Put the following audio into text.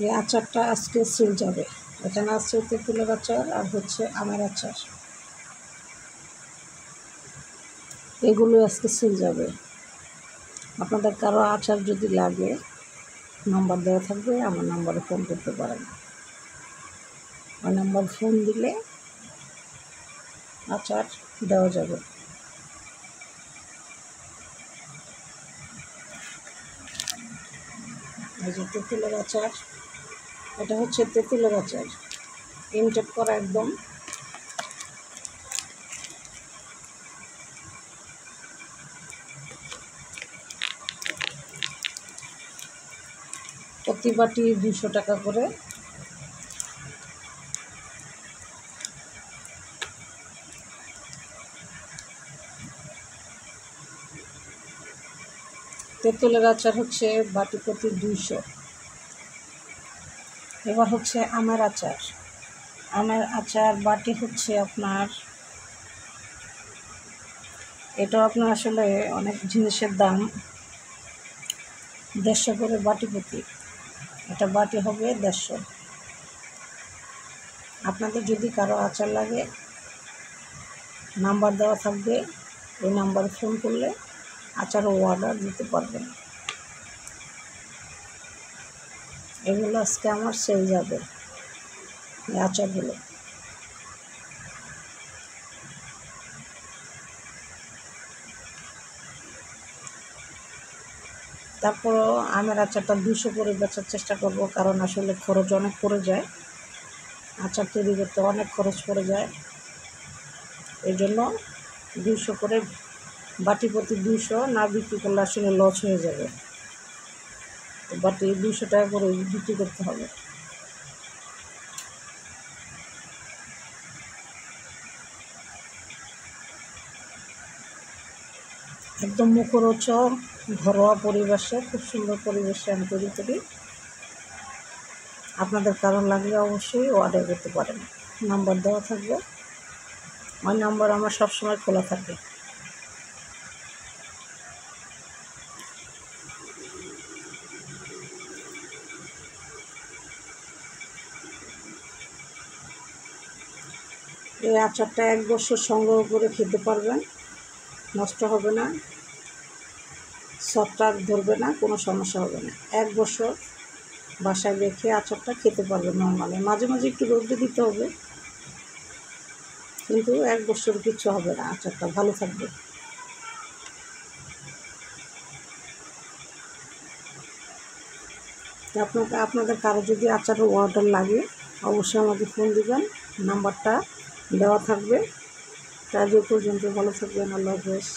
এই আচারটা আজকে সেল যাবে। এখানে আছে তেঁতুলের আচার আর হচ্ছে আমের আচার, এগুলো আজকে সেল যাবে। আপনাদের কারো আচার যদি লাগে নাম্বার দেওয়া থাকবে, আমার নাম্বারে ফোন করতে পারেন। ওই নাম্বার ফোন দিলে আচার দেওয়া যাবে। এই যে তেঁতুলের আচার, এটা হচ্ছে তেঁতুলের আচার, ইনটেক করা একদম। প্রতি বাটি 200 টাকা করে। তেঁতুলের আচার হচ্ছে বাটি প্রতি 200। এবার হচ্ছে আমের আচার। আমের আচার বাটি হচ্ছে আপনার, এটা আপনার আসলে অনেক জিনিসের দাম, 150 করে বাটি প্রতি। এটা বাটি হবে 150। আপনাদের যদি কারো আচার লাগে নাম্বার দেওয়া থাকবে, ওই নাম্বারে ফোন করলে আচারও অর্ডার দিতে পারবেন। এগুলো আজকে আমার সেল যাবে, এই আচারগুলো। তারপরও আমের আচারটা 200 করে বেচার চেষ্টা করব, কারণ আসলে খরচ অনেক পড়ে যায়, আচার তৈরি করতে অনেক খরচ পড়ে যায়। এই জন্য 200 করে বাটি প্রতি 200 না বিক্রি করলে আসলে লস হয়ে যাবে। তো বাটি 200 টাকা করে বিক্রি করতে হবে। একদম মুখরোচক ঘরোয়া পরিবেশে, খুব সুন্দর পরিবেশে আমি তৈরি করি। আপনাদের কারণ লাগলে অবশ্যই অর্ডার করতে পারেন, নাম্বার দেওয়া থাকবে, ওই নাম্বার আমার সবসময় খোলা থাকে। এই আচারটা 1 বছর সংগ্রহ করে খেতে পারবেন, নষ্ট হবে না, ছত্রাক ধরবে না, কোনো সমস্যা হবে না। 1 বছর বাসায় রেখে আচারটা খেতে পারবেন নর্মালি। মাঝে মাঝে একটু রোদে দিতে হবে, কিন্তু 1 বছর কিচ্ছু হবে না, আচারটা ভালো থাকবে। আপনাদের কারো যদি আচারের অর্ডার লাগে অবশ্যই আমাকে ফোন দিবেন, নাম্বারটা দেওয়া থাকবে। আজ পর্যন্ত ভালো থাকবেন, আল্লাহ হাফেজ।